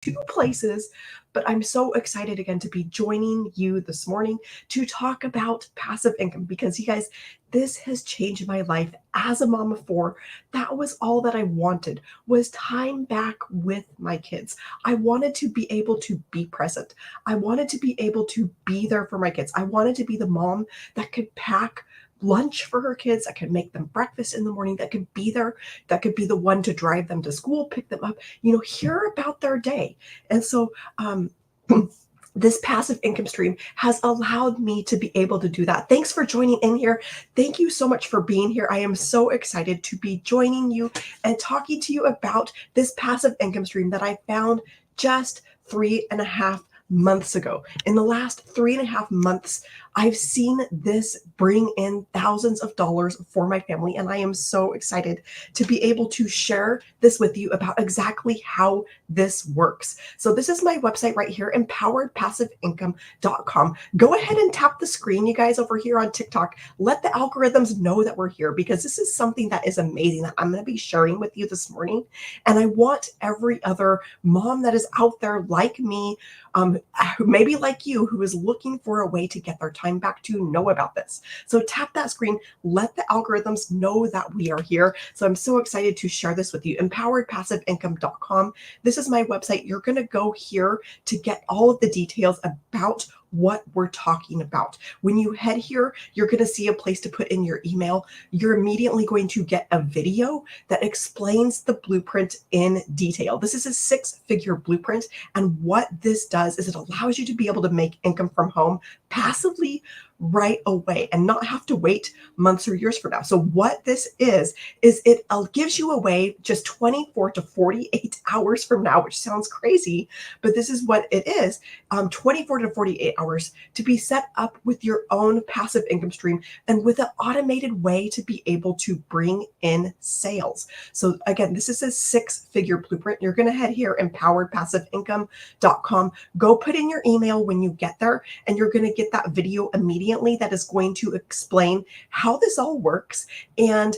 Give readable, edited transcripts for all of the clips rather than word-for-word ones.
two places, but I'm so excited again to be joining you this morning to talk about passive income because you guys, this has changed my life as a mom of four. That was all that I wanted was time back with my kids. I wanted to be able to be present. I wanted to be able to be there for my kids. I wanted to be the mom that could pack lunch for her kids, that could make them breakfast in the morning, that could be there, that could be the one to drive them to school, pick them up, hear about their day. And so, this passive income stream has allowed me to be able to do that. Thanks for joining in here. Thank you so much for being here. I am so excited to be joining you and talking to you about this passive income stream that I found just 3.5 months ago. In the last 3.5 months, I've seen this bring in thousands of dollars for my family, and I am so excited to be able to share this with you about exactly how this works. So this is my website right here, empoweredpassiveincome.com. Go ahead and tap the screen, you guys, over here on TikTok. Let the algorithms know that we're here because this is something that is amazing that I'm going to be sharing with you this morning. And I want every other mom that is out there like me, maybe like you, who is looking for a way to get their time back to know about this. So tap that screen, let the algorithms know that we are here. So I'm so excited to share this with you. Empoweredpassiveincome.com. This is my website. You're going to go here to get all of the details about what we're talking about. When you head here, you're going to see a place to put in your email. You're immediately going to get a video that explains the blueprint in detail. This is a 6-figure blueprint. And what this does is it allows you to be able to make income from home passively right away and not have to wait months or years from now. So what this is it gives you a way just 24 to 48 hours from now, which sounds crazy, but this is what it is, 24 to 48 hours to be set up with your own passive income stream and with an automated way to be able to bring in sales. So again, this is a 6-figure blueprint. You're going to head here, empoweredpassiveincome.com. Go put in your email when you get there, and you're going to get that video immediately that is going to explain how this all works. And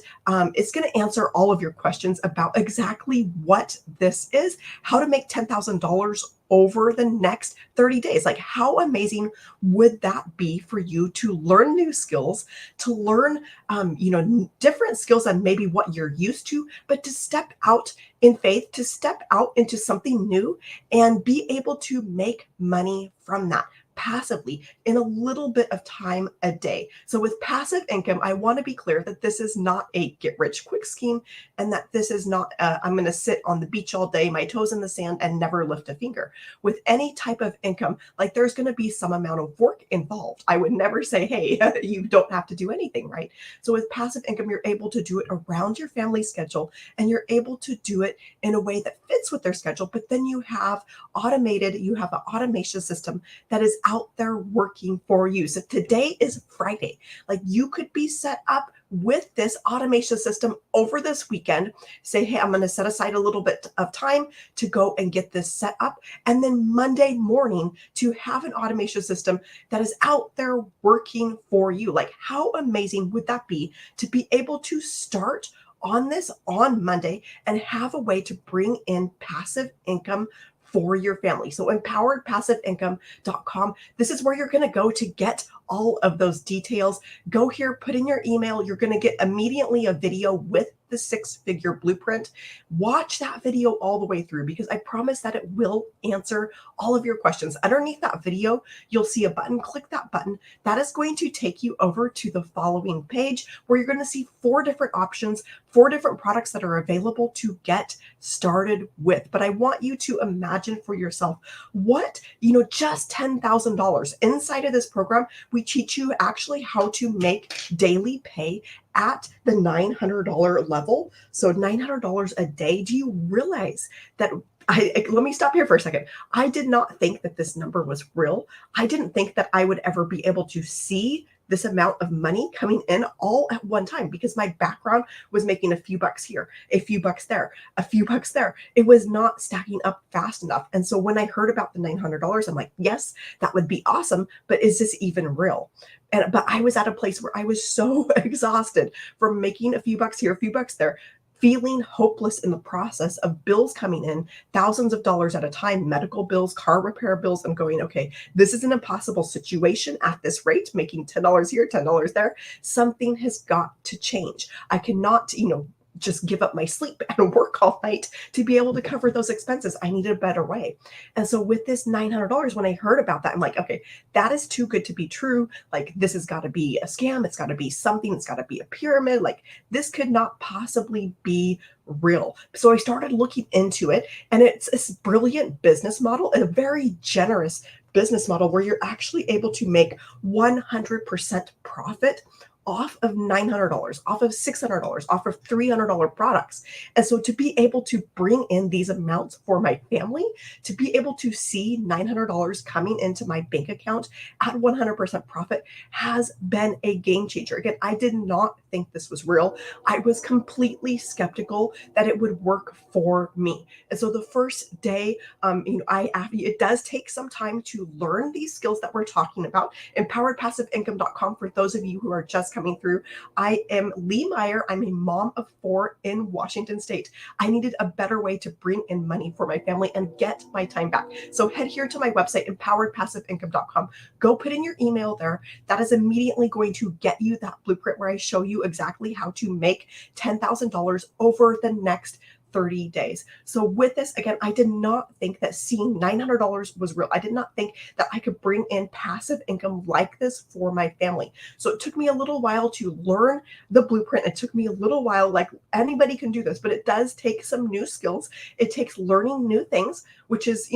it's going to answer all of your questions about exactly what this is, how to make $10,000 over the next 30 days. Like, how amazing would that be for you to learn new skills, to learn, different skills than maybe what you're used to, but to step out in faith, to step out into something new and be able to make money from that passively in a little bit of time a day. So with passive income, I want to be clear that this is not a get rich quick scheme, and that this is not I'm going to sit on the beach all day, my toes in the sand, and never lift a finger. With any type of income, like, there's going to be some amount of work involved. I would never say, hey, you don't have to do anything, right? So with passive income, you're able to do it around your family schedule, and you're able to do it in a way that fits with their schedule. But then you have an automation system that is out there working for you. So today is Friday. Like, you could be set up with this automation system over this weekend. Say, hey, I'm going to set aside a little bit of time to go and get this set up. And then Monday morning to have an automation system that is out there working for you. Like, how amazing would that be to be able to start on this on Monday and have a way to bring in passive income for your family? So empoweredpassiveincome.com. This is where you're going to go to get all of those details. Go here, put in your email. You're going to get immediately a video with the 6-figure blueprint. Watch that video all the way through, because I promise that it will answer all of your questions. Underneath that video, you'll see a button. Click that button. That is going to take you over to the following page where you're going to see 4 different options, 4 different products that are available to get started with. But I want you to imagine for yourself what, just $10,000 inside of this program. We teach you actually how to make daily pay at the $900 level. So $900 a day. Do you realize that let me stop here for a second. I did not think that this number was real. I didn't think that I would ever be able to see this amount of money coming in all at one time, because my background was making a few bucks here, a few bucks there, a few bucks there. It was not stacking up fast enough. And so when I heard about the $900, I'm like, yes, that would be awesome, but is this even real? But I was at a place where I was so exhausted from making a few bucks here, a few bucks there, feeling hopeless in the process of bills coming in, thousands of dollars at a time, medical bills, car repair bills. I'm going, okay, this is an impossible situation at this rate, making $10 here, $10 there. Something has got to change. I cannot, just give up my sleep and work all night to be able to cover those expenses. I needed a better way. And so with this $900, when I heard about that, I'm like, okay, that is too good to be true. Like, this has got to be a scam. It's got to be something. It's got to be a pyramid. Like, this could not possibly be real. So I started looking into it, and it's this brilliant business model and a very generous business model where you're actually able to make 100% profit off of $900, off of $600, off of $300 products. And so to be able to bring in these amounts for my family, to be able to see $900 coming into my bank account at 100% profit has been a game changer. Again, I did not think this was real. I was completely skeptical that it would work for me. And so the first day, it does take some time to learn these skills that we're talking about. EmpoweredPassiveIncome.com for those of you who are just coming through. I am Lee Meyer. I'm a mom of 4 in Washington State. I needed a better way to bring in money for my family and get my time back. So head here to my website, EmpoweredPassiveIncome.com. Go put in your email there. That is immediately going to get you that blueprint where I show you exactly how to make $10,000 over the next 30 days. So with this, again, I did not think that seeing $900 was real. I did not think that I could bring in passive income like this for my family. So it took me a little while to learn the blueprint. It took me a little while, like anybody can do this, but it does take some new skills. It takes learning new things, which is,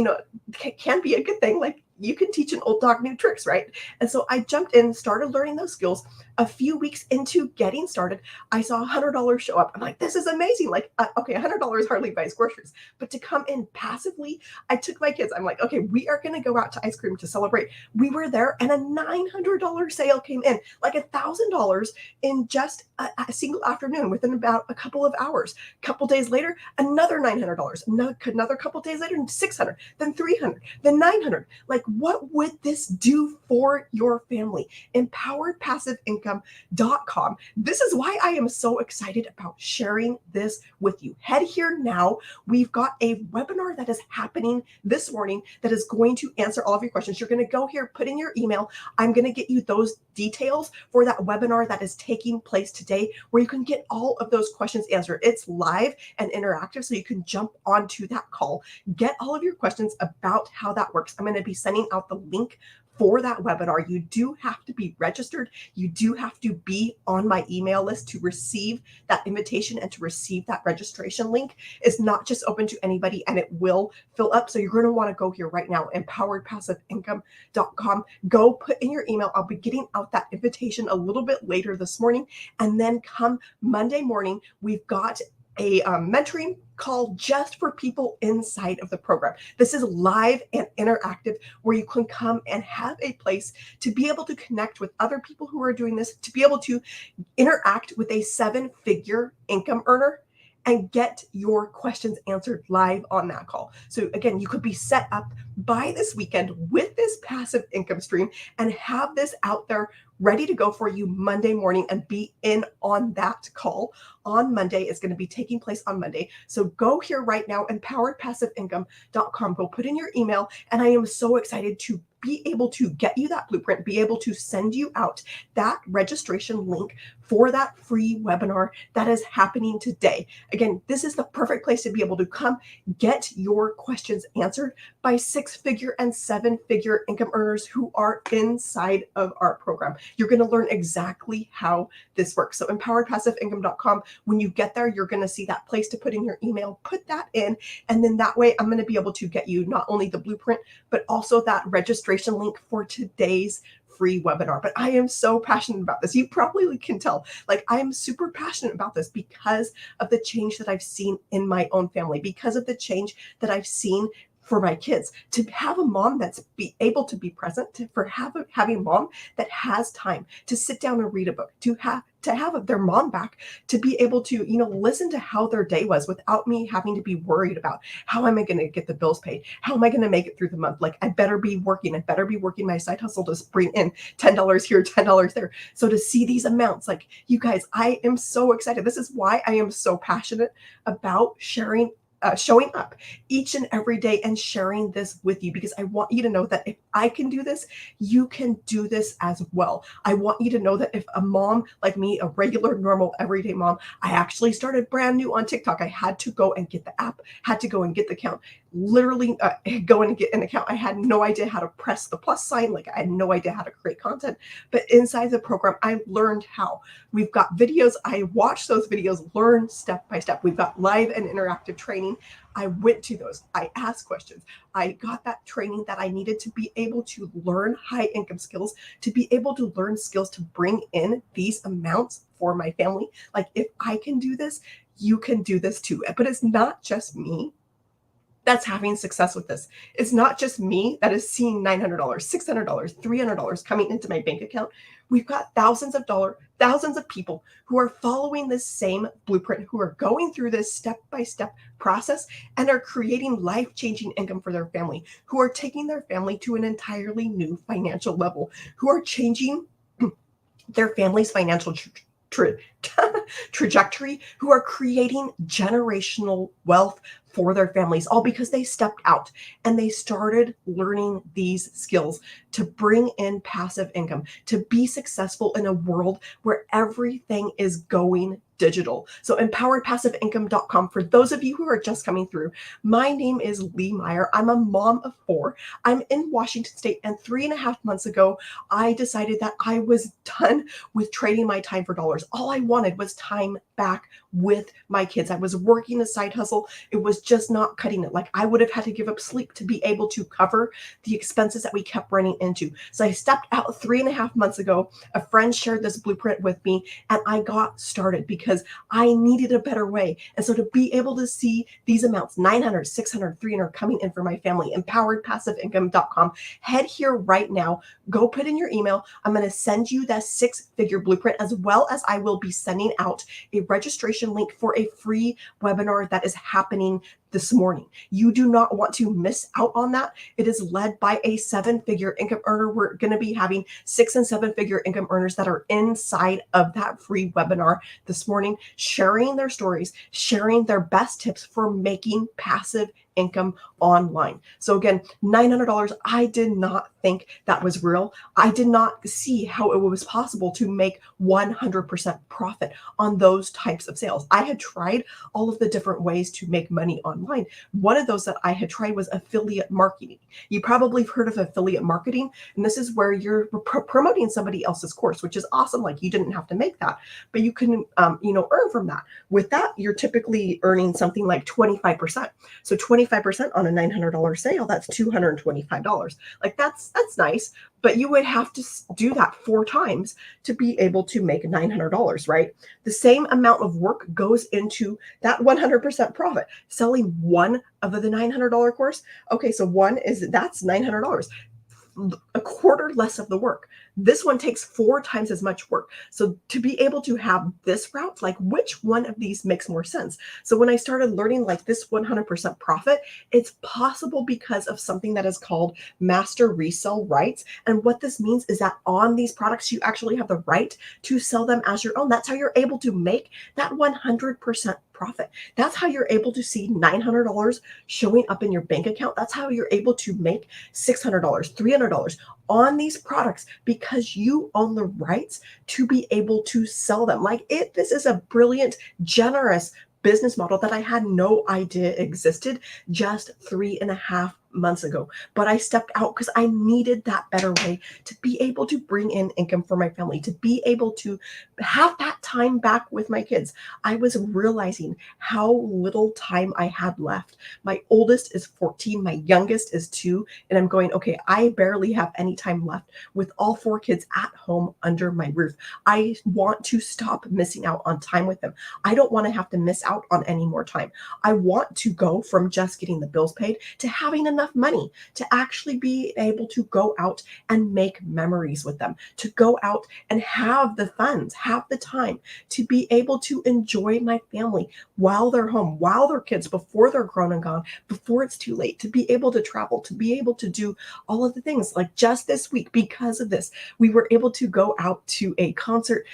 can be a good thing. Like, you can teach an old dog new tricks, right? And so I jumped in, started learning those skills. A few weeks into getting started, I saw $100 show up. I'm like, this is amazing. Like, okay, $100 hardly buys groceries, but to come in passively, I took my kids. I'm like, okay, we are going to go out to ice cream to celebrate. We were there, and a $900 sale came in, like $1,000 in just a single afternoon within about a couple of hours. A couple days later, another $900. Another couple days later, $600, then $300, then $900. Like, what would this do for your family? EmpoweredPassiveIncome.com. This is why I am so excited about sharing this with you. Head here now. We've got a webinar that is happening this morning that is going to answer all of your questions. You're going to go here, put in your email. I'm going to get you those details for that webinar that is taking place today, where you can get all of those questions answered. It's live and interactive, so you can jump onto that call, get all of your questions about how that works. I'm going to be sending out the link for that webinar. You do have to be registered. You do have to be on my email list to receive that invitation and to receive that registration link. It's not just open to anybody, and it will fill up. So you're going to want to go here right now, empoweredpassiveincome.com. Go put in your email. I'll be getting out that invitation a little bit later this morning. And then come Monday morning, we've got a mentoring call just for people inside of the program. This is live and interactive, where you can come and have a place to be able to connect with other people who are doing this, to be able to interact with a 7-figure income earner and get your questions answered live on that call. So again, you could be set up by this weekend with this passive income stream and have this out there ready to go for you Monday morning and be in on that call on Monday. It's going to be taking place on Monday. So go here right now, empoweredpassiveincome.com. Go put in your email. And I am so excited to be able to get you that blueprint, be able to send you out that registration link for that free webinar that is happening today. Again, this is the perfect place to be able to come get your questions answered by 6-figure and 7-figure income earners who are inside of our program. You're going to learn exactly how this works. So empoweredpassiveincome.com, when you get there, you're going to see that place to put in your email, put that in, and then that way I'm going to be able to get you not only the blueprint, but also that registration link for today's free webinar. But I am so passionate about this. You probably can tell, like, I am super passionate about this because of the change that I've seen in my own family, because of the change that I've seen for my kids, to have a mom that's be able to be present, having a mom that has time to sit down and read a book, to have their mom back, to be able to, listen to how their day was without me having to be worried about how am I going to get the bills paid? How am I going to make it through the month? Like I better be working. I better be working my side hustle to bring in $10 here, $10 there. So to see these amounts, like you guys, I am so excited. This is why I am so passionate about showing up each and every day and sharing this with you, because I want you to know that if I can do this, you can do this as well. I want you to know that if a mom like me, a regular, normal, everyday mom, I actually started brand new on TikTok. I had to go and get the app, had to go and get the account, literally go and get an account. I had no idea how to press the plus sign. Like I had no idea how to create content, but inside the program, I learned how. We've got videos. I watched those videos, learn step by step. We've got live and interactive training. I went to those. I asked questions. I got that training that I needed to be able to learn high income skills, to be able to learn skills to bring in these amounts for my family. Like if I can do this, you can do this too. But it's not just me that's having success with this. It's not just me that is seeing $900, $600, $300 coming into my bank account. We've got thousands of people who are following this same blueprint, who are going through this step-by-step process and are creating life-changing income for their family, who are taking their family to an entirely new financial level, who are changing their family's financial trajectory, who are creating generational wealth for their families, all because they stepped out and they started learning these skills to bring in passive income, to be successful in a world where everything is going digital. So empoweredpassiveincome.com. For those of you who are just coming through, my name is Lee Meyer. I'm a mom of 4. I'm in Washington State, and 3.5 months ago, I decided that I was done with trading my time for dollars. All I wanted was time back with my kids. I was working a side hustle. It was just not cutting it. Like I would have had to give up sleep to be able to cover the expenses that we kept running into. So I stepped out 3.5 months ago. A friend shared this blueprint with me, and I got started because I needed a better way. And so to be able to see these amounts, 900, 600, 300 coming in for my family, empoweredpassiveincome.com, head here right now, go put in your email. I'm going to send you that 6-figure blueprint, as well as I will be sending out a registration link for a free webinar that is happening this morning. You do not want to miss out on that. It is led by a 7-figure income earner. We're going to be having 6 and 7-figure income earners that are inside of that free webinar this morning, sharing their stories, sharing their best tips for making passive income online. So again, $900, I did not think that was real. I did not see how it was possible to make 100% profit on those types of sales. I had tried all of the different ways to make money online. One of those that I had tried was affiliate marketing. You probably have heard of affiliate marketing, and this is where you're promoting somebody else's course, which is awesome. Like you didn't have to make that, but you can, earn from that. With that, you're typically earning something like 25%. So 25% on a $900 sale, that's $225. Like that's nice, but you would have to do that 4 times to be able to make $900, right? The same amount of work goes into that 100% profit. Selling one of the $900 course, okay, so that's $900. A quarter less of the work. This one takes 4 times as much work. So to be able to have this route, like which one of these makes more sense? So when I started learning like this 100% profit, it's possible because of something that is called master resale rights. And what this means is that on these products, you actually have the right to sell them as your own. That's how you're able to make that 100% profit. That's how you're able to see $900 showing up in your bank account. That's how you're able to make $600, $300 on these products, because you own the rights to be able to sell them. This is a brilliant, generous business model that I had no idea existed just 3.5 months ago. But I stepped out because I needed that better way to be able to bring in income for my family, to be able to have that time back with my kids, I was realizing how little time I had left. My oldest is 14, my youngest is 2, and I'm going, okay, I barely have any time left with all 4 kids at home under my roof. I want to stop missing out on time with them. I don't want to have to miss out on any more time. I want to go from just getting the bills paid to having enough money to actually be able to go out and make memories with them, to go out and have the funds, have the time to be able to enjoy my family while they're home, while they're kids, before they're grown and gone, before it's too late, to be able to travel, to be able to do all of the things. Like just this week, because of this, we were able to go out to a concert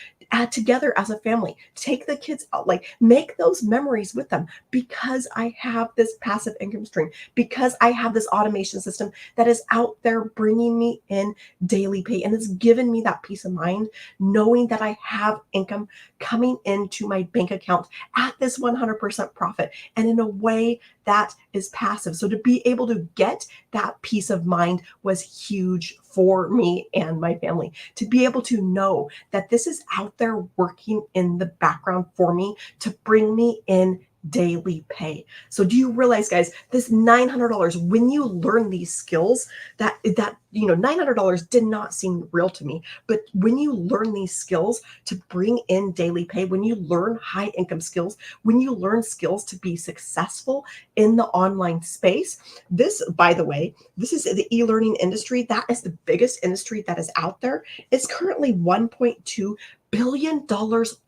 together as a family, take the kids out, like make those memories with them because I have this passive income stream, because I have this automation system that is out there bringing me in daily pay. And it's given me that peace of mind knowing that I have income coming into my bank account at this 100% profit and in a way that is passive. So to be able to get that peace of mind was huge for me and my family. To be able to know that this is out there working in the background for me to bring me in daily pay. So do you realize, guys, this $900, when you learn these skills, that $900 did not seem real to me, but when you learn these skills to bring in daily pay, when you learn high income skills, when you learn skills to be successful in the online space, this, by the way, this is the e-learning industry. That is the biggest industry that is out there. It's currently $1.2 billion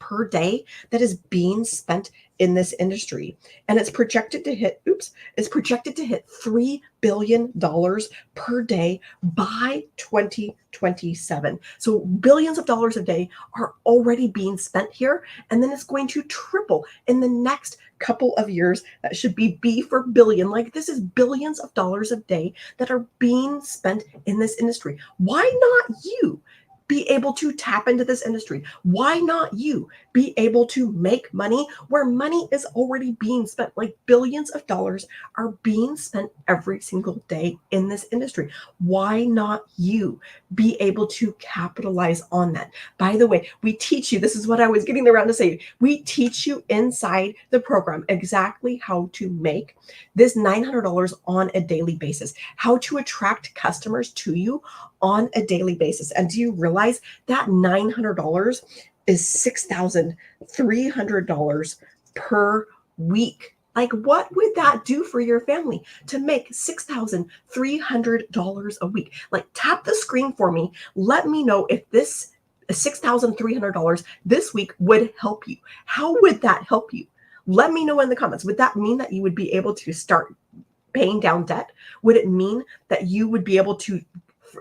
per day that is being spent in this industry. And it's projected to hit, $3 billion per day by 2027. So billions of dollars a day are already being spent here. And then it's going to triple in the next couple of years. That should be B for billion. Like this is billions of dollars a day that are being spent in this industry. Why not you be able to tap into this industry? Why not you be able to make money where money is already being spent? Like billions of dollars are being spent every single day in this industry. Why not you be able to capitalize on that? By the way, we teach you, this is what I was getting around to say, we teach you inside the program exactly how to make this $900 on a daily basis, how to attract customers to you on a daily basis. And do you realize that $900 is $6,300 per week? Like, what would that do for your family to make $6,300 a week? Like, tap the screen for me. Let me know if this $6,300 this week would help you. How would that help you? Let me know in the comments. Would that mean that you would be able to start paying down debt? Would it mean that you would be able to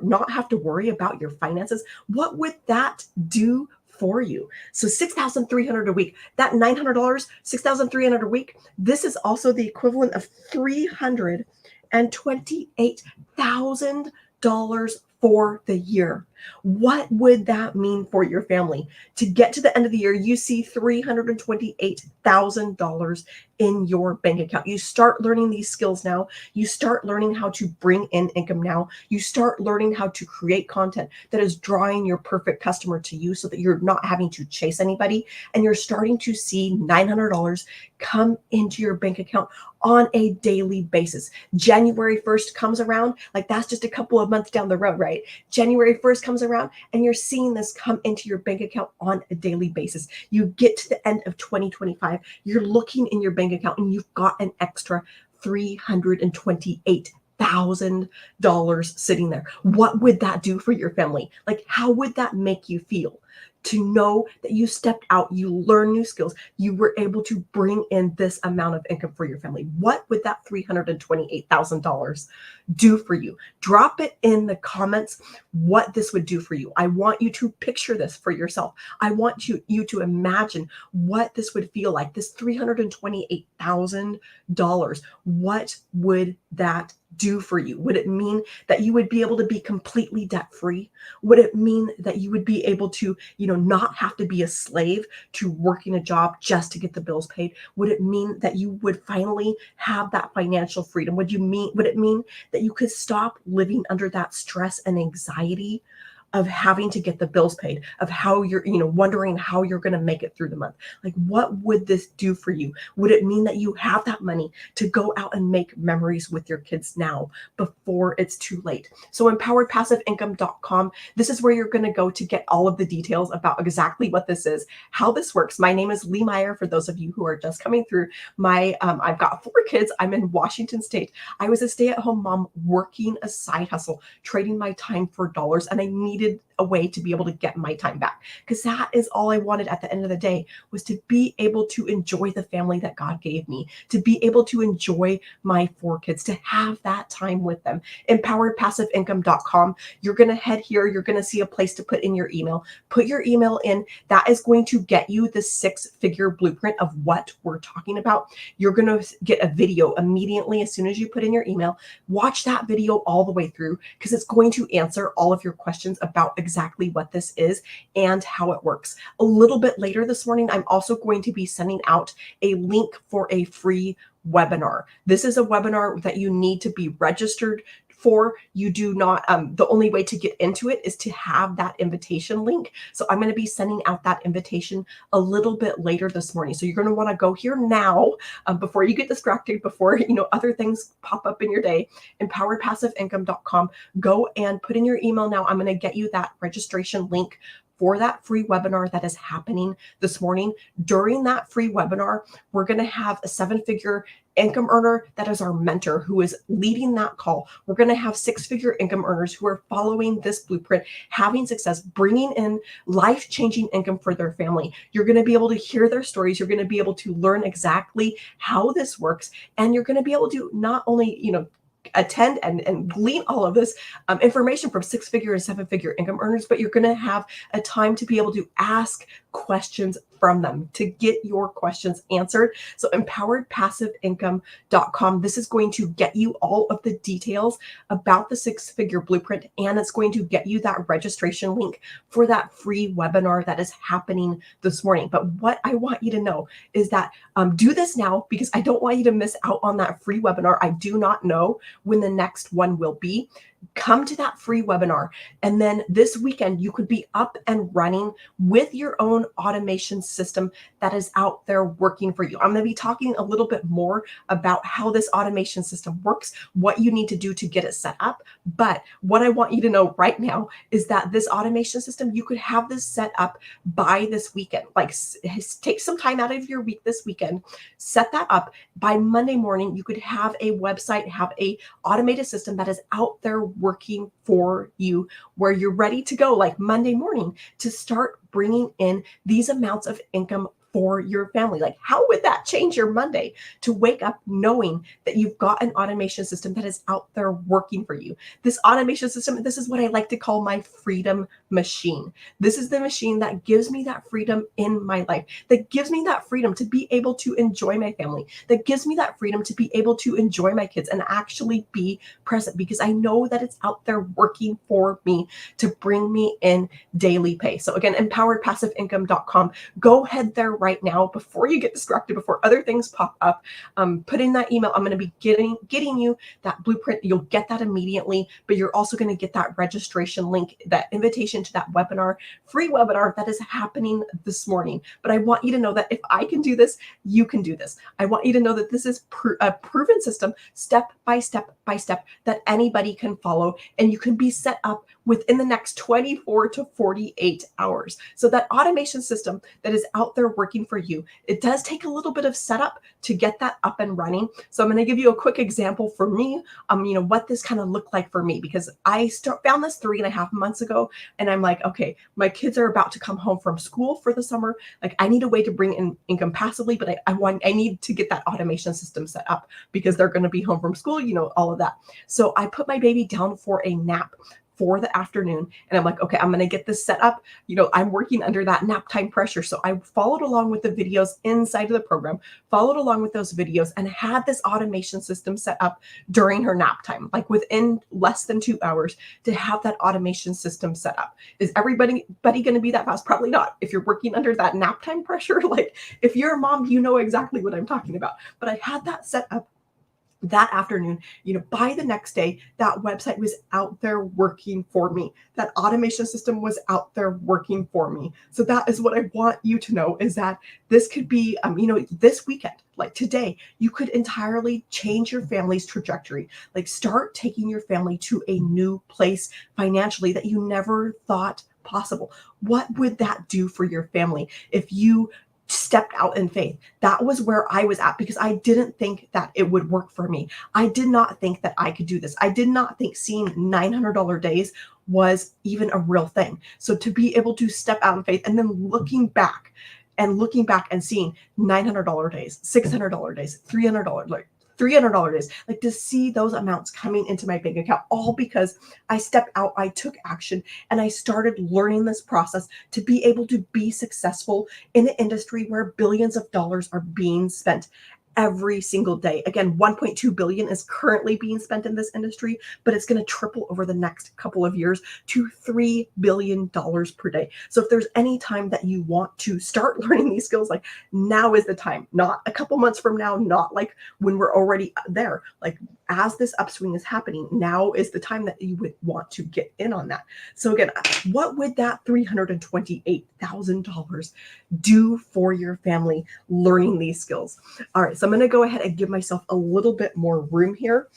not have to worry about your finances? What would that do for you? So $6,300 a week, that $900, $6,300 a week, this is also the equivalent of $328,000 for the year. What would that mean for your family? To get to the end of the year, you see $328,000 in your bank account. You start learning these skills now. You start learning how to bring in income now. You start learning how to create content that is drawing your perfect customer to you so that you're not having to chase anybody. And you're starting to see $900 come into your bank account on a daily basis. January 1st comes around, like that's just a couple of months down the road, right? January 1st comes around and you're seeing this come into your bank account on a daily basis. You get to the end of 2025, you're looking in your bank account and you've got an extra $328,000 sitting there. What would that do for your family? Like, how would that make you feel to know that you stepped out, you learned new skills, you were able to bring in this amount of income for your family? What would that $328,000 do for you? Drop it in the comments what this would do for you. I want you to picture this for yourself. I want you to imagine what this would feel like, this $328,000. What would that do for you? Would it mean that you would be able to be completely debt free? Would it mean that you would be able to, not have to be a slave to working a job just to get the bills paid? Would it mean that you would finally have that financial freedom? Would it mean that you could stop living under that stress and anxiety of having to get the bills paid, of how you're, wondering how you're going to make it through the month. Like, what would this do for you? Would it mean that you have that money to go out and make memories with your kids now before it's too late? So empoweredpassiveincome.com, this is where you're going to go to get all of the details about exactly what this is, how this works. My name is Lee Meyer, for those of you who are just coming through. I've got 4 kids. I'm in Washington State. I was a stay-at-home mom working a side hustle, trading my time for dollars, and I needed a way to be able to get my time back, because that is all I wanted at the end of the day, was to be able to enjoy the family that God gave me, to be able to enjoy my 4 kids, to have that time with them. Empoweredpassiveincome.com. You're going to head here. You're going to see a place to put in your email. Put your email in. That is going to get you the 6-figure blueprint of what we're talking about. You're going to get a video immediately as soon as you put in your email. Watch that video all the way through, because it's going to answer all of your questions about exactly what this is and how it works. A little bit later this morning, I'm also going to be sending out a link for a free webinar. This is a webinar that you need to be registered for. You do not, the only way to get into it is to have that invitation link. So I'm going to be sending out that invitation a little bit later this morning. So you're going to want to go here now, before you get distracted, before, other things pop up in your day. Empoweredpassiveincome.com. Go and put in your email now. I'm going to get you that registration link for that free webinar that is happening this morning. During that free webinar, we're going to have a 7-figure income earner that is our mentor, who is leading that call. We're going to have 6-figure income earners who are following this blueprint, having success, bringing in life-changing income for their family. You're going to be able to hear their stories. You're going to be able to learn exactly how this works. And you're going to be able to not only, attend and glean all of this information from 6-figure and 7-figure income earners, but you're going to have a time to be able to ask questions from them, to get your questions answered. So empoweredpassiveincome.com. This is going to get you all of the details about the 6-figure blueprint, and it's going to get you that registration link for that free webinar that is happening this morning. But what I want you to know is that do this now, because I don't want you to miss out on that free webinar. I do not know when the next one will be. Come to that free webinar, and then this weekend you could be up and running with your own automation system that is out there working for you. I'm going to be talking a little bit more about how this automation system works, what you need to do to get it set up. But what I want you to know right now is that this automation system, you could have this set up by this weekend. Like, take some time out of your week this weekend, set that up. By Monday morning, you could have a website, have a automated system that is out there working for you, where you're ready to go, like Monday morning, to start bringing in these amounts of income for your family. Like, how would that change your Monday, to wake up knowing that you've got an automation system that is out there working for you? This automation system, this is what I like to call my freedom machine. This is the machine that gives me that freedom in my life, that gives me that freedom to be able to enjoy my family, that gives me that freedom to be able to enjoy my kids and actually be present, because I know that it's out there working for me to bring me in daily pay. So again, empoweredpassiveincome.com. Go head there right now before you get distracted, before other things pop up. Put in that email. I'm going to be getting you that blueprint. You'll get that immediately, but you're also going to get that registration link, that invitation to that webinar, free webinar that is happening this morning. But I want you to know that if I can do this, you can do this. I want you to know that this is a proven system, step by step by step, that anybody can follow, and you can be set up within the next 24 to 48 hours. So that automation system that is out there working for you, it does take a little bit of setup to get that up and running. So I'm going to give you a quick example for me, what this kind of looked like for me, because I found this 3.5 months ago, and I'm like, okay, my kids are about to come home from school for the summer. Like, I need a way to bring in income passively, but I need to get that automation system set up, because they're going to be home from school, all of that. So I put my baby down for a nap for the afternoon, and I'm like, okay, I'm going to get this set up. I'm working under that nap time pressure. So I followed along with the videos inside of the program, followed along with those videos, and had this automation system set up during her nap time, like within less than 2 hours, to have that automation system set up. Is everybody going to be that fast? Probably not. If you're working under that nap time pressure, like if you're a mom, you know exactly what I'm talking about. But I had that set up that afternoon, by the next day, that website was out there working for me. That automation system was out there working for me. So that is what I want you to know, is that this could be, this weekend, like today, you could entirely change your family's trajectory. Like start taking your family to a new place financially that you never thought possible. What would that do for your family if you stepped out in faith? That was where I was at, because I didn't think that it would work for me. I did not think that I could do this. I did not think seeing $900 days was even a real thing. So to be able to step out in faith and then looking back and seeing $900 days, $600 days, $300, like $300 days, like to see those amounts coming into my bank account, all because I stepped out, I took action, and I started learning this process to be able to be successful in an industry where billions of dollars are being spent every single day. Again, 1.2 billion is currently being spent in this industry, but it's going to triple over the next couple of years to $3 billion per day. So if there's any time that you want to start learning these skills, like now is the time, not a couple months from now, not like when we're already there. Like as this upswing is happening, now is the time that you would want to get in on that. So again, what would that $328,000 do for your family learning these skills? All right, so I'm going to go ahead and give myself a little bit more room here.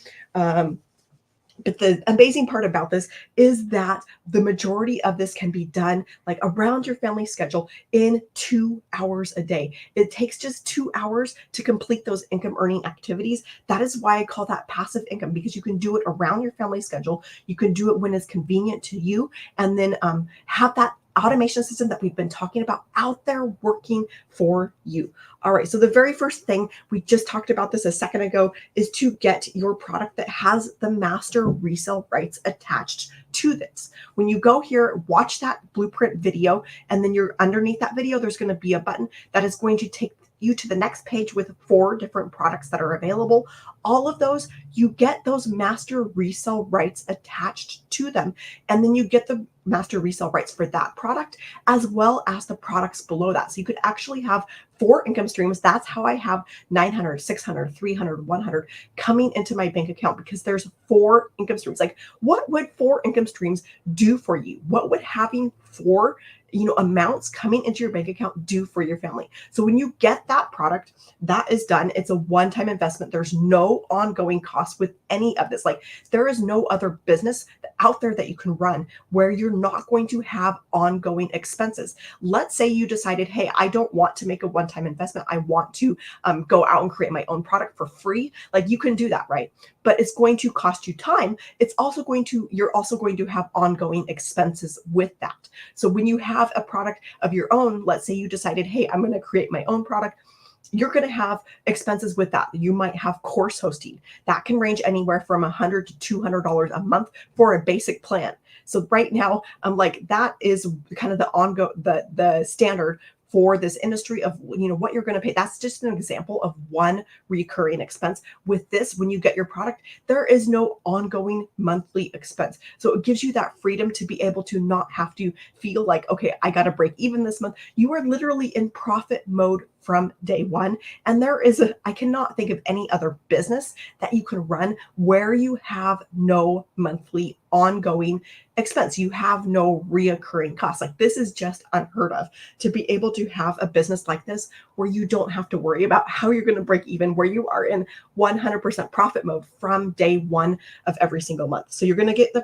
But the amazing part about this is that the majority of this can be done like around your family schedule in 2 hours a day. It takes just 2 hours to complete those income earning activities. That is why I call that passive income, because you can do it around your family schedule. You can do it when it's convenient to you, and then have that automation system that we've been talking about out there working for you. All right, so the very first thing, we just talked about this a second ago, is to get your product that has the master resale rights attached to this. When you go here, watch that blueprint video, and then you're underneath that video, there's going to be a button that is going to take you to the next page with 4 different products that are available. All of those, you get those master resale rights attached to them. And then you get the master resale rights for that product, as well as the products below that. So you could actually have 4 income streams. That's how I have 900, 600, 300, 100 coming into my bank account, because there's 4 income streams. Like what would 4 income streams do for you? What would having 4 amounts coming into your bank account do for your family? So when you get that product, that is done. It's a one-time investment. There's no ongoing cost with any of this. Like there is no other business out there that you can run where you're not going to have ongoing expenses. Let's say you decided, hey, I don't want to make a one-time investment. I want to go out and create my own product for free. Like you can do that, right? But it's going to cost you time. You're also going to have ongoing expenses with that. So when you have a product of your own, let's say you decided, hey, I'm going to create my own product, you're going to have expenses with that. You might have course hosting that can range anywhere from $100 to $200 a month for a basic plan. So right now, I'm like, that is kind of the standard for this industry of what you're going to pay. That's just an example of one recurring expense. With this, when you get your product, there is no ongoing monthly expense. So it gives you that freedom to be able to not have to feel like, okay, I got to break even this month. You are literally in profit mode from day one. And I cannot think of any other business that you can run where you have no monthly ongoing expense. You have no reoccurring costs. Like this is just unheard of, to be able to have a business like this where you don't have to worry about how you're going to break even, where you are in 100% profit mode from day one of every single month. So you're going to get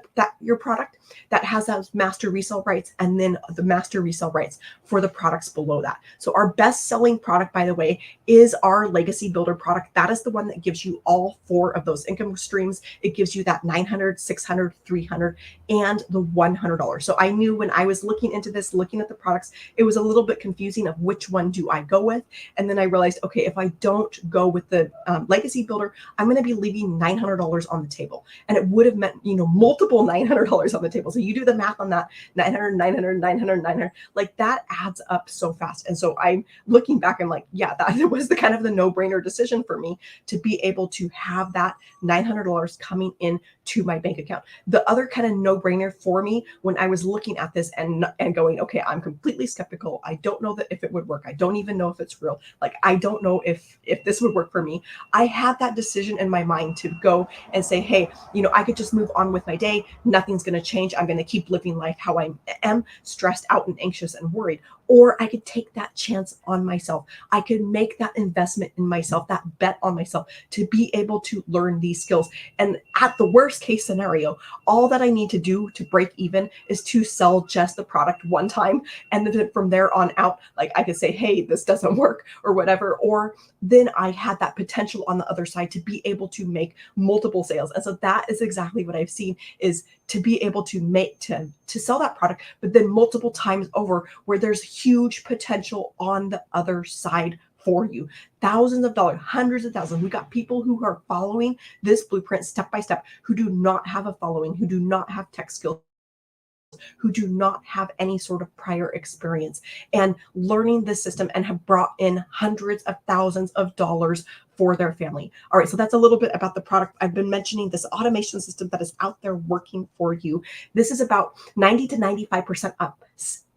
your product that has those master resale rights, and then the master resale rights for the products below that. So our best selling product, by the way, is our Legacy Builder product. That is the one that gives you all 4 of those income streams. It gives you that 900, 600, 300, and the $100. So I knew when I was looking into this, looking at the products, it was a little bit confusing of which one do I go with. And then I realized, okay, if I don't go with the Legacy Builder, I'm going to be leaving $900 on the table. And it would have meant, multiple $900 on the table. So you do the math on that, 900, 900, 900, 900, like that adds up so fast. And so I'm looking back, I'm like, yeah, that was the kind of the no-brainer decision for me to be able to have that $900 coming in to my bank account. The The other kind of no-brainer for me when I was looking at this and going, okay, I'm completely skeptical. I don't know that if it would work. I don't even know if it's real. Like, I don't know if this would work for me. I had that decision in my mind to go and say, hey, I could just move on with my day. Nothing's going to change. I'm going to keep living life how I am, stressed out and anxious and worried. Or I could take that chance on myself. I could make that investment in myself, that bet on myself to be able to learn these skills. And at the worst case scenario, all that I need to do to break even is to sell just the product one time. And then from there on out, like, I could say, hey, this doesn't work or whatever. Or then I had that potential on the other side to be able to make multiple sales. And so that is exactly what I've seen, is to be able to make to sell that product, but then multiple times over, where there's huge potential on the other side for you. Thousands of dollars, hundreds of thousands. We got people who are following this blueprint step by step, who do not have a following, who do not have tech skills, who do not have any sort of prior experience, and learning this system and have brought in hundreds of thousands of dollars for their family. All right, so that's a little bit about the product. I've been mentioning this automation system that is out there working for you. This is about 90 to 95% up,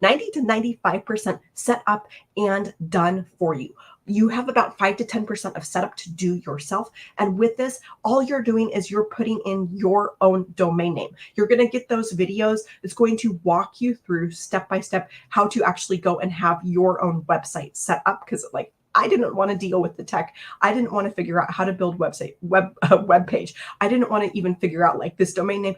90 to 95% set up and done for you. You have about 5 to 10% of setup to do yourself. And with this, all you're doing is you're putting in your own domain name. You're going to get those videos. It's going to walk you through step by step how to actually go and have your own website set up, because like, I didn't want to deal with the tech. I didn't want to figure out how to build web page. I didn't want to even figure out like this domain name.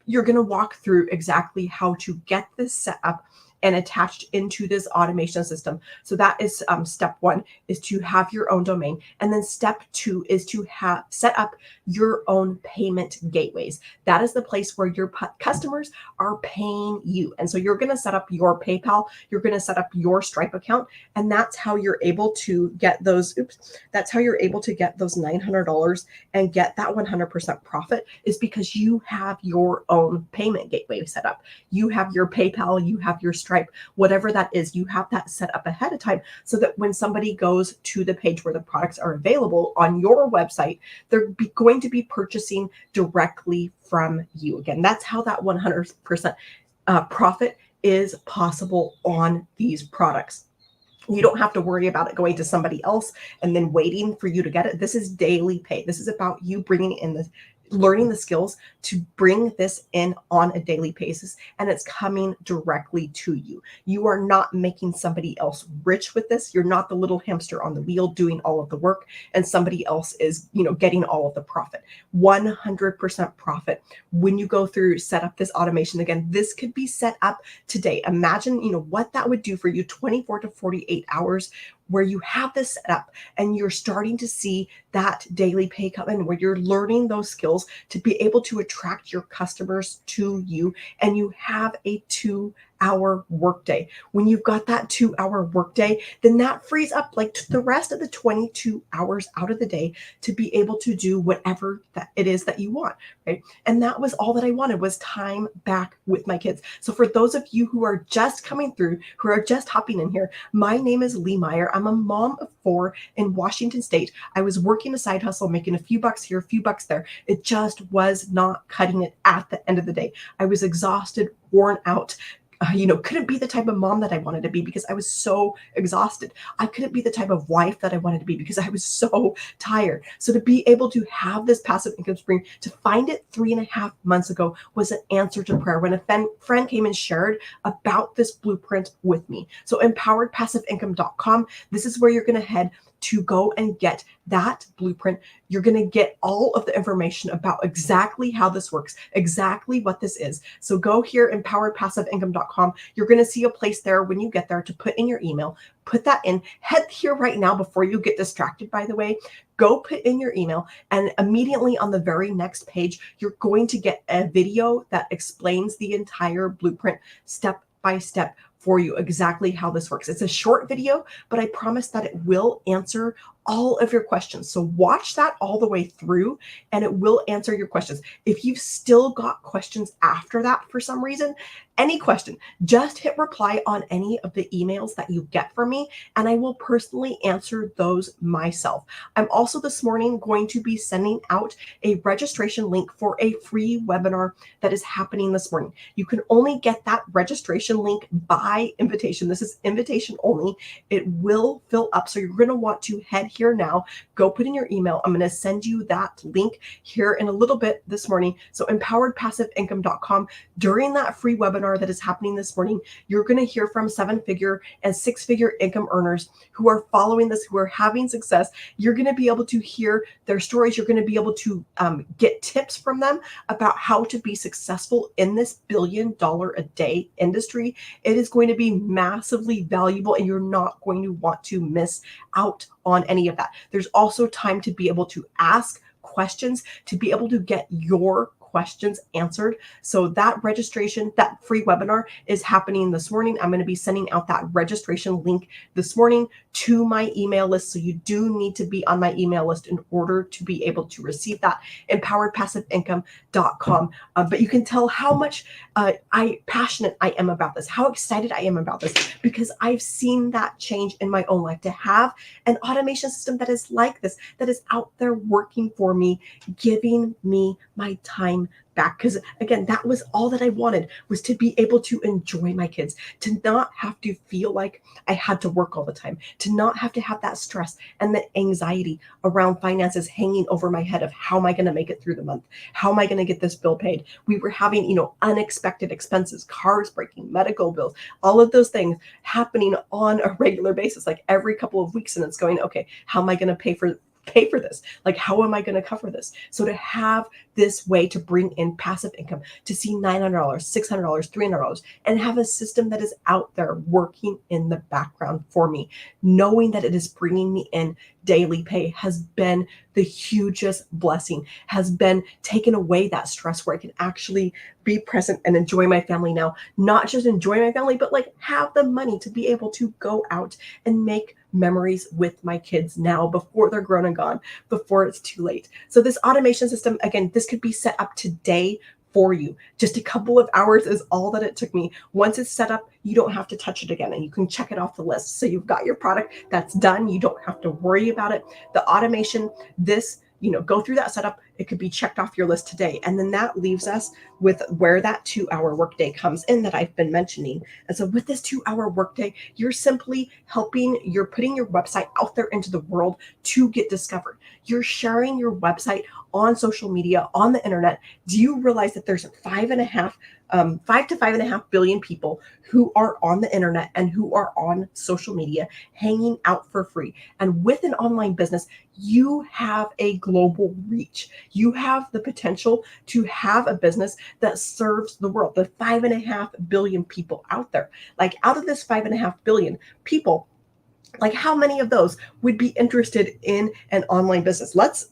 You're going to walk through exactly how to get this set up and attached into this automation system. So that is step one, is to have your own domain. And then step two is to have set up your own payment gateways. That is the place where your customers are paying you. And so you're going to set up your PayPal, you're going to set up your Stripe account, and that's how you're able to get those, that's how you're able to get those $900 and get that 100% profit, is because you have your own payment gateway set up. You have your PayPal, you have your Stripe, whatever that is, you have that set up ahead of time, so that when somebody goes to the page where the products are available on your website, they're going to be purchasing directly from you. Again, that's how that 100% profit is possible on these products. You don't have to worry about it going to somebody else and then waiting for you to get it. This is daily pay. This is about you bringing in the learning the skills to bring this in on a daily basis, and it's coming directly to you. You are not making somebody else rich with this. You're not the little hamster on the wheel doing all of the work and somebody else is, getting all of the profit. 100% profit when you go through set up this automation. Again, this could be set up today. Imagine, what that would do for you 24 to 48 hours where you have this set up and you're starting to see that daily pay come in, where you're learning those skills to be able to attract your customers to you, and you have a 2-hour workday. When you've got that 2-hour workday, then that frees up like the rest of the 22 hours out of the day to be able to do whatever that it is that you want, right? And that was all that I wanted, was time back with my kids. So for those of you who are just coming through, who are just hopping in here, my name is Lee Meyer. I'm a mom of 4 in Washington State. I was working a side hustle, making a few bucks here, a few bucks there. It just was not cutting it at the end of the day. I was exhausted, worn out. Couldn't be the type of mom that I wanted to be because I was so exhausted. I couldn't be the type of wife that I wanted to be because I was so tired. So to be able to have this passive income stream, to find it 3.5 months ago, was an answer to prayer when a friend came and shared about this blueprint with me. So empoweredpassiveincome.com, this is where you're going to head to go and get that blueprint. You're going to get all of the information about exactly how this works, exactly what this is. So go here, empoweredpassiveincome.com. You're going to see a place there when you get there to put in your email. Put that in. Head here right now before you get distracted, by the way. Go put in your email, and immediately on the very next page, you're going to get a video that explains the entire blueprint step by step for you, exactly how this works. It's a short video, but I promise that it will answer all of your questions. So watch that all the way through and it will answer your questions. If you've still got questions after that for some reason, any question, just hit reply on any of the emails that you get from me, and I will personally answer those myself. I'm also this morning going to be sending out a registration link for a free webinar that is happening this morning. You can only get that registration link by invitation. This is invitation only. It will fill up. So you're going to want to head here now, go put in your email. I'm going to send you that link here in a little bit this morning. So empoweredpassiveincome.com. During that free webinar that is happening this morning, you're going to hear from 7-figure and 6-figure income earners who are following this, who are having success. You're going to be able to hear their stories. You're going to be able to get tips from them about how to be successful in this $1 billion a day industry. It is going to be massively valuable, and you're not going to want to miss out on any of that. There's also time to be able to ask questions, to be able to get your questions answered. So that registration, that free webinar is happening this morning. I'm going to be sending out that registration link this morning to my email list. So you do need to be on my email list in order to be able to receive that. empoweredpassiveincome.com. But you can tell how much passionate I am about this, how excited I am about this, because I've seen that change in my own life, to have an automation system that is like this, that is out there working for me, giving me my time back. Because again, that was all that I wanted, was to be able to enjoy my kids, to not have to feel like I had to work all the time, to not have to have that stress and the anxiety around finances hanging over my head of how am I going to make it through the month? How am I going to get this bill paid? We were having, unexpected expenses, cars breaking, medical bills, all of those things happening on a regular basis, like every couple of weeks. And it's going, okay, how am I going to pay for this? Like, how am I going to cover this? So to have this way to bring in passive income, to see $900, $600, $300, and have a system that is out there working in the background for me, knowing that it is bringing me in daily pay, has been the hugest blessing, has been taken away that stress, where I can actually be present and enjoy my family now. Not just enjoy my family, but like have the money to be able to go out and make memories with my kids now, before they're grown and gone, before it's too late. So this automation system, again, this could be set up today for you. Just a couple of hours is all that it took me. Once it's set up, you don't have to touch it again, and you can check it off the list. So you've got your product that's done. You don't have to worry about it. The automation, go through that setup. It could be checked off your list today. And then that leaves us with where that 2-hour workday comes in that I've been mentioning. And so with this 2-hour workday, you're simply putting your website out there into the world to get discovered. You're sharing your website on social media, on the internet. Do you realize that there's 5 to 5.5 billion people who are on the internet and who are on social media hanging out for free? And with an online business, you have a global reach. You have the potential to have a business that serves the world, the 5.5 billion people out there. Like, out of this 5.5 billion people, like, how many of those would be interested in an online business? Let's,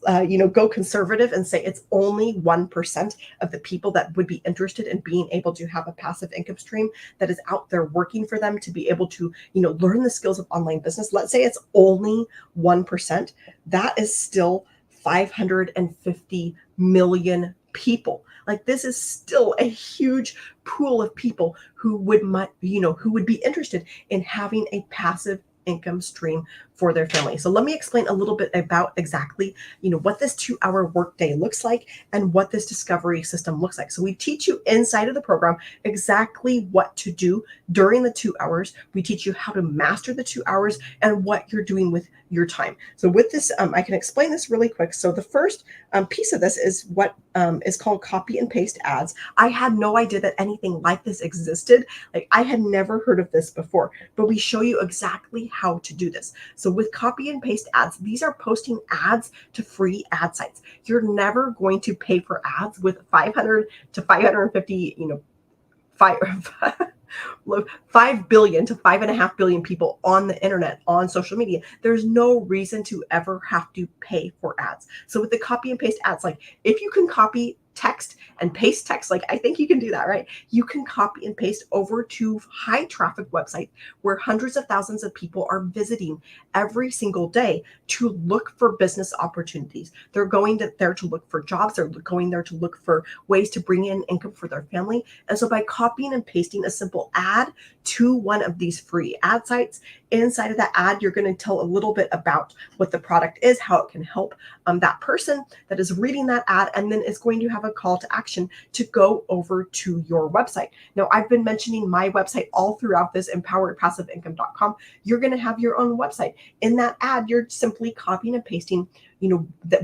go conservative and say it's only 1% of the people that would be interested in being able to have a passive income stream that is out there working for them to be able to, learn the skills of online business. Let's say it's only 1%. That is still 550 million people. Like, this is still a huge pool of people who would be interested in having a passive income stream for their family. So let me explain a little bit about exactly, what this 2-hour workday looks like and what this discovery system looks like. So we teach you inside of the program exactly what to do during the 2 hours. We teach you how to master the 2 hours and what you're doing with your time. So with this, I can explain this really quick. So the first piece of this is what is called copy and paste ads. I had no idea that anything like this existed. Like, I had never heard of this before, but we show you exactly how to do this. So with copy and paste ads, these are posting ads to free ad sites. You're never going to pay for ads with 500 to 550, 5 billion to 5.5 billion people on the internet, on social media. There's no reason to ever have to pay for ads. So with the copy and paste ads, like, if you can copy text and paste text, like I think you can do that, right? You can copy and paste over to high traffic websites where hundreds of thousands of people are visiting every single day to look for business opportunities. They're going there to look for jobs. They're going there to look for ways to bring in income for their family. And so by copying and pasting a simple ad to one of these free ad sites, inside of that ad, you're going to tell a little bit about what the product is, how it can help that person that is reading that ad, and then it's going to have a call to action to go over to your website. Now, I've been mentioning my website all throughout this, empoweredpassiveincome.com. You're going to have your own website. In that ad, you're simply copying and pasting,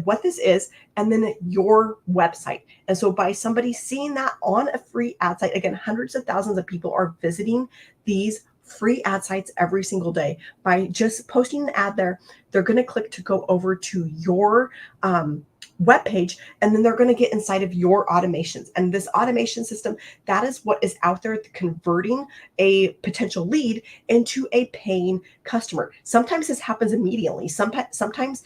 what this is, and then your website. And so by somebody seeing that on a free ad site, again, hundreds of thousands of people are visiting these free ad sites every single day. By just posting an ad there, they're going to click to go over to your web page, and then they're going to get inside of your automations. And this automation system, that is what is out there converting a potential lead into a paying customer. Sometimes this happens immediately. Sometimes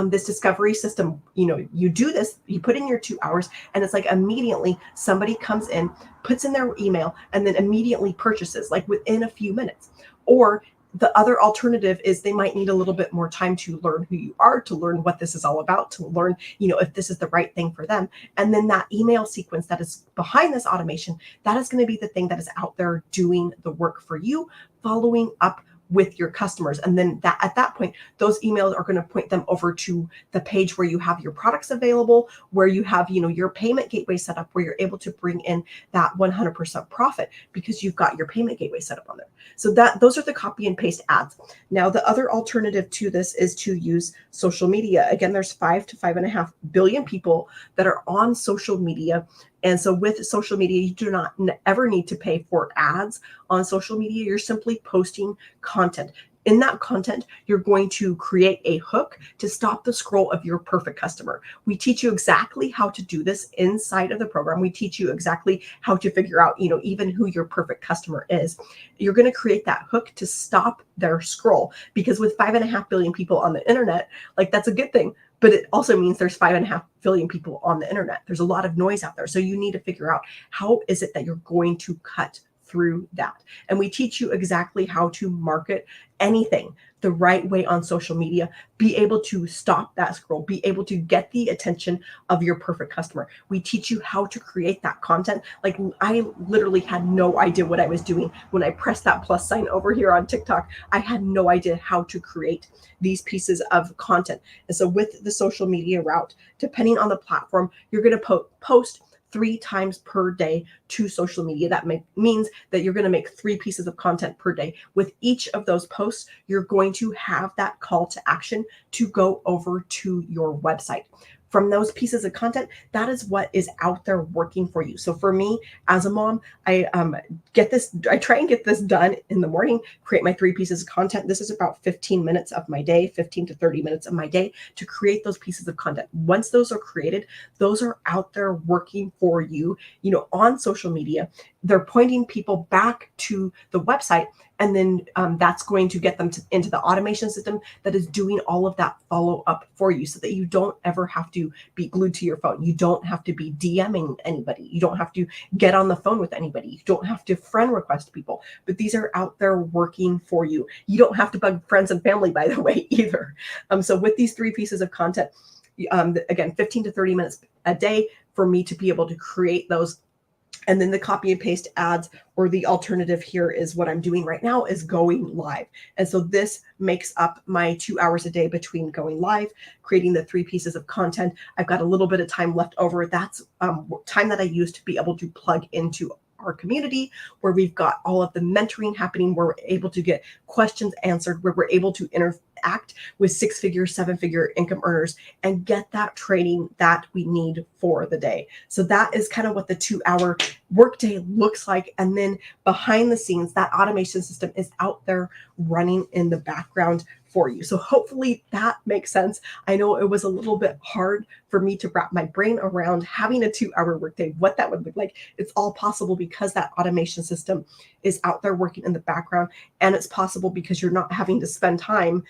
this discovery system, you do this, you put in your 2 hours, and it's like immediately somebody comes in, puts in their email, and then immediately purchases, like within a few minutes. Or the other alternative is they might need a little bit more time to learn who you are, to learn what this is all about, to learn, if this is the right thing for them. And then that email sequence that is behind this automation, that is going to be the thing that is out there doing the work for you, following up with your customers. And then at that point, those emails are going to point them over to the page where you have your products available, where you have, your payment gateway set up, where you're able to bring in that 100% profit because you've got your payment gateway set up on there. So those are the copy and paste ads. Now, the other alternative to this is to use social media. Again, there's 5 to 5.5 billion people that are on social media. And so with social media, you do not ever need to pay for ads on social media. You're simply posting content. In that content, you're going to create a hook to stop the scroll of your perfect customer. We teach you exactly how to do this inside of the program. We teach you exactly how to figure out, even who your perfect customer is. You're going to create that hook to stop their scroll, because with 5.5 billion people on the internet, like that's a good thing. But it also means there's 5.5 billion people on the internet. There's a lot of noise out there. So you need to figure out how is it that you're going to cut through that. And we teach you exactly how to market anything the right way on social media, be able to stop that scroll, be able to get the attention of your perfect customer. We teach you how to create that content. Like I literally had no idea what I was doing when I pressed that plus sign over here on TikTok. I had no idea how to create these pieces of content. And so with the social media route, depending on the platform, you're going to post 3 times per day to social media. That means that you're going to make 3 pieces of content per day. With each of those posts, you're going to have that call to action to go over to your website. From those pieces of content, that is what is out there working for you. So for me as a mom, I try and get this done in the morning, create my 3 pieces of content. This is about 15 minutes of my day, 15 to 30 minutes of my day to create those pieces of content. Once those are created, those are out there working for you, on social media. They're pointing people back to the website, and then that's going to get them into the automation system that is doing all of that follow up for you, so that you don't ever have to be glued to your phone. You don't have to be DMing anybody. You don't have to get on the phone with anybody. You don't have to friend request people, but these are out there working for you. You don't have to bug friends and family, by the way, either. So with these 3 pieces of content, again, 15 to 30 minutes a day for me to be able to create those. And then the copy and paste ads, or the alternative here is what I'm doing right now, is going live. And so this makes up my 2 hours a day between going live, creating the 3 pieces of content. I've got a little bit of time left over. That's time that I use to be able to plug into our community, where we've got all of the mentoring happening, where we're able to get questions answered, where we're able to interact with 6-figure, 7-figure income earners and get that training that we need for the day. So that is kind of what the 2-hour workday looks like. And then behind the scenes, that automation system is out there running in the background for you. So hopefully that makes sense. I know it was a little bit hard for me to wrap my brain around having a 2-hour workday, what that would look like. It's all possible because that automation system is out there working in the background, and it's possible because you're not having to spend time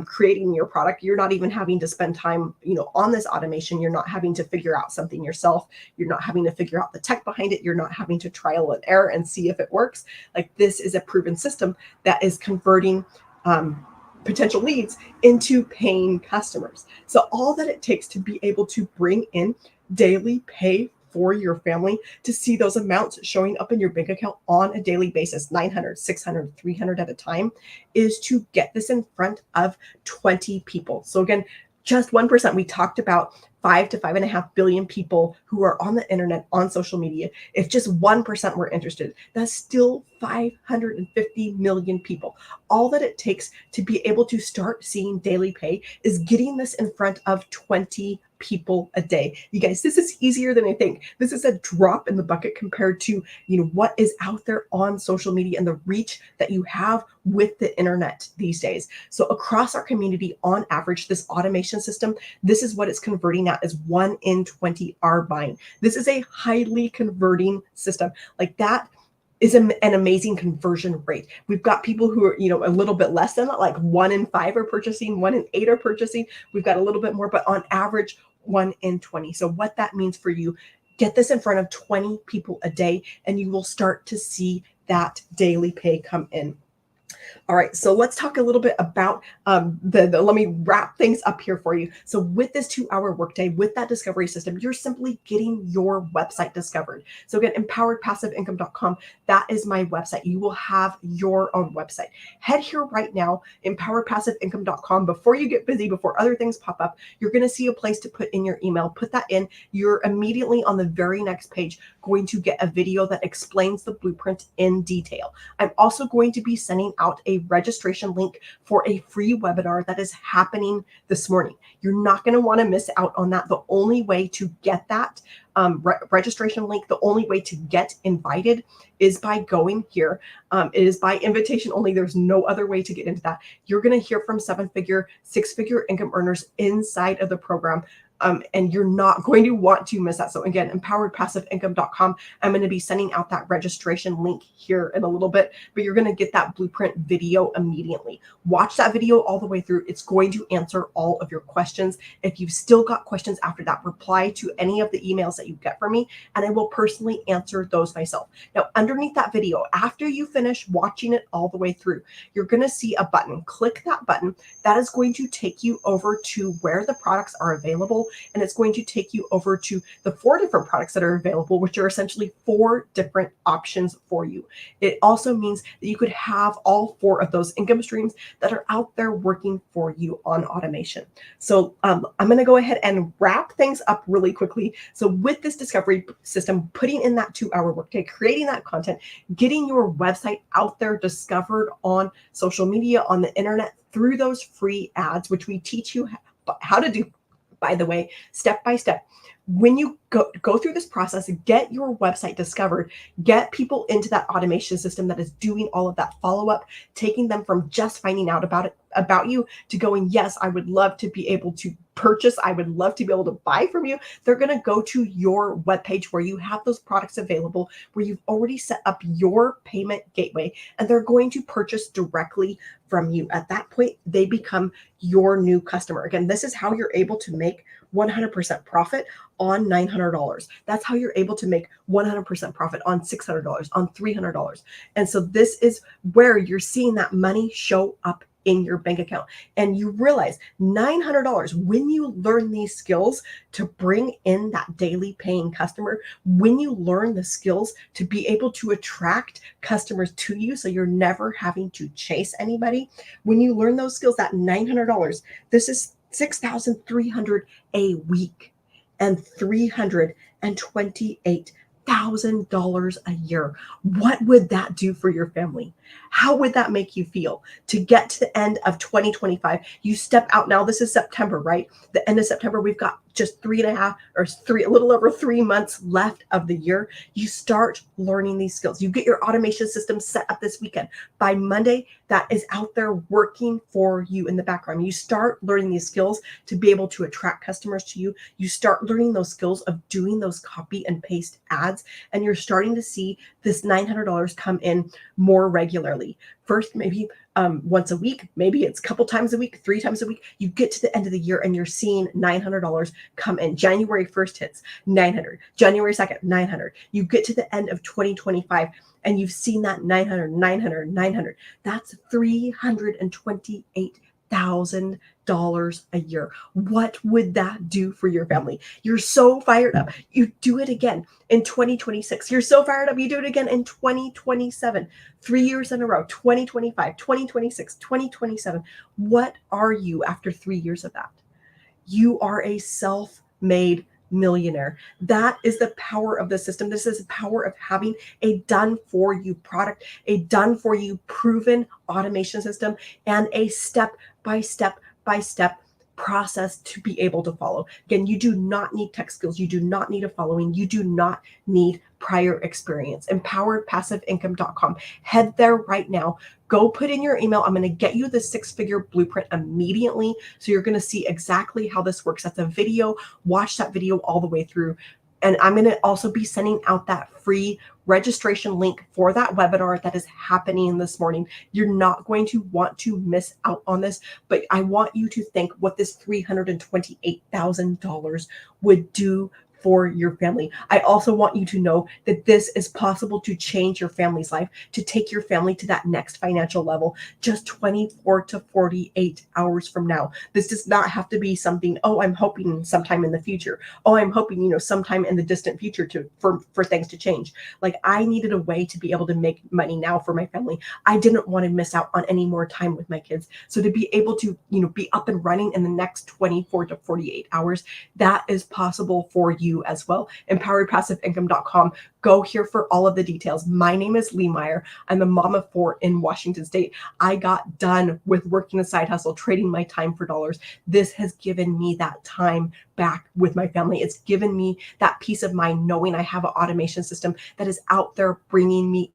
creating your product. You're not even having to spend time, on this automation. You're not having to figure out something yourself. You're not having to figure out the tech behind it. You're not having to trial and error and see if it works. Like, this is a proven system that is converting potential leads into paying customers. So all that it takes to be able to bring in daily pay for your family, to see those amounts showing up in your bank account on a daily basis, 900, 600, 300 at a time, is to get this in front of 20 people. So again, just 1%. We talked about 5 to 5.5 billion people who are on the internet, on social media. If just 1% were interested, that's still 550 million people. All that it takes to be able to start seeing daily pay is getting this in front of 20 people a day. You guys, this is easier than I think. This is a drop in the bucket compared to, what is out there on social media and the reach that you have with the internet these days. So across our community, on average, this automation system, this is what it's converting at, is 1 in 20 are buying. This is a highly converting system. Like, that is an amazing conversion rate. We've got people who are, a little bit less than that, like 1 in 5 are purchasing, 1 in 8 are purchasing. We've got a little bit more, but on average, 1 in 20. So what that means for you, get this in front of 20 people a day, and you will start to see that daily pay come in. All right, so let's talk a little bit about let me wrap things up here for you. So with this 2-hour workday, with that discovery system, you're simply getting your website discovered. So again, empoweredpassiveincome.com, that is my website. You will have your own website. Head here right now, empoweredpassiveincome.com. Before you get busy, before other things pop up, you're going to see a place to put in your email. Put that in. You're immediately on the very next page going to get a video that explains the blueprint in detail. I'm also going to be sending out a registration link for a free webinar that is happening this morning. You're not going to want to miss out on that. The only way to get that registration link, the only way to get invited, is by going here. It is by invitation only. There's no other way to get into that. You're going to hear from 7-figure, 6-figure income earners inside of the program. And you're not going to want to miss that. So again, empoweredpassiveincome.com. I'm going to be sending out that registration link here in a little bit, but you're going to get that blueprint video immediately. Watch that video all the way through. It's going to answer all of your questions. If you've still got questions after that, reply to any of the emails that you get from me, and I will personally answer those myself. Now, underneath that video, after you finish watching it all the way through, you're going to see a button. Click that button. That is going to take you over to where the products are available. And it's going to take you over to the 4 different products that are available, which are essentially 4 different options for you. It also means that you could have all 4 of those income streams that are out there working for you on automation. So I'm going to go ahead and wrap things up really quickly. So with this discovery system, putting in that 2-hour workday, creating that content, getting your website out there, discovered on social media, on the internet, through those free ads, which we teach you how to do, by the way, step by step. When you go through this process, get your website discovered, get people into that automation system that is doing all of that follow-up, taking them from just finding out about you to going, yes, I would love to be able to purchase. I would love to be able to buy from you. They're going to go to your webpage where you have those products available, where you've already set up your payment gateway, and they're going to purchase directly from you. At that point, they become your new customer. Again, this is how you're able to make 100% profit on $900. That's how you're able to make 100% profit on $600, on $300. And so this is where you're seeing that money show up in your bank account. And you realize $900, when you learn these skills to bring in that daily paying customer, when you learn the skills to be able to attract customers to you, so you're never having to chase anybody, when you learn those skills, that $900, this is $6,300 a week and $328,000 a year. What would that do for your family? How would that make you feel to get to the end of 2025? You step out now. This is September, right? The end of September, we've got just a little over 3 months left of the year. You start learning these skills. You get your automation system set up this weekend. By Monday, that is out there working for you in the background. You start learning these skills to be able to attract customers to you. You start learning those skills of doing those copy and paste ads, and you're starting to see this $900 come in more regularly. first, maybe once a week, maybe it's a couple times a week, 3 times a week. You get to the end of the year and you're seeing $900 come in. January 1st hits 900, January 2nd, 900. You get to the end of 2025 and you've seen that 900, 900, 900. That's $328,000 a year. What would that do for your family? You're so fired up. You do it again in 2026. You're so fired up. You do it again in 2027. 3 years in a row, 2025, 2026, 2027. What are you after 3 years of that? You are a self-made millionaire. That is the power of the system. This is the power of having a done for you product, a done for you proven automation system, and a step by step process to be able to follow. Again, you do not need tech skills. You do not need a following. You do not need prior experience. EmpoweredPassiveIncome.com. Head there right now. Go put in your email. I'm going to get you the 6-figure blueprint immediately. So you're going to see exactly how this works. That's a video. Watch that video all the way through. And I'm going to also be sending out that free registration link for that webinar that is happening this morning. You're not going to want to miss out on this, but I want you to think what this $328,000 would do for your family. I also want you to know that this is possible to change your family's life, to take your family to that next financial level, just 24 to 48 hours from now. This does not have to be something, oh, I'm hoping sometime in the future. Oh, I'm hoping, sometime in the distant future for things to change. Like, I needed a way to be able to make money now for my family. I didn't want to miss out on any more time with my kids. So to be able to, be up and running in the next 24 to 48 hours, that is possible for you as well. EmpoweredPassiveIncome.com. Go here for all of the details. My name is Lee Meyer. I'm a mom of 4 in Washington State. I got done with working a side hustle, trading my time for dollars. This has given me that time back with my family. It's given me that peace of mind knowing I have an automation system that is out there bringing me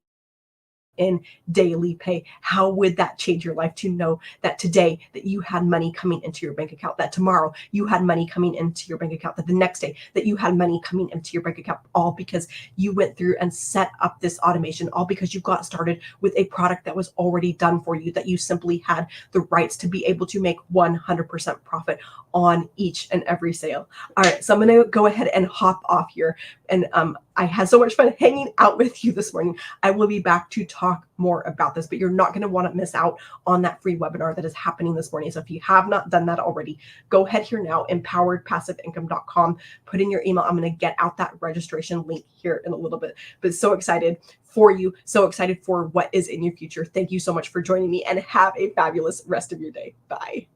in daily pay. How would that change your life to know that today that you had money coming into your bank account, that tomorrow you had money coming into your bank account, that the next day that you had money coming into your bank account, all because you went through and set up this automation, all because you got started with a product that was already done for you, that you simply had the rights to be able to make 100% profit on each and every sale. All right, so I'm going to go ahead and hop off here. And I had so much fun hanging out with you this morning. I will be back to talk more about this, but you're not going to want to miss out on that free webinar that is happening this morning. So if you have not done that already, go ahead here now, EmpoweredPassiveIncome.com, put in your email. I'm going to get out that registration link here in a little bit, but so excited for you, so excited for what is in your future. Thank you so much for joining me and have a fabulous rest of your day. Bye.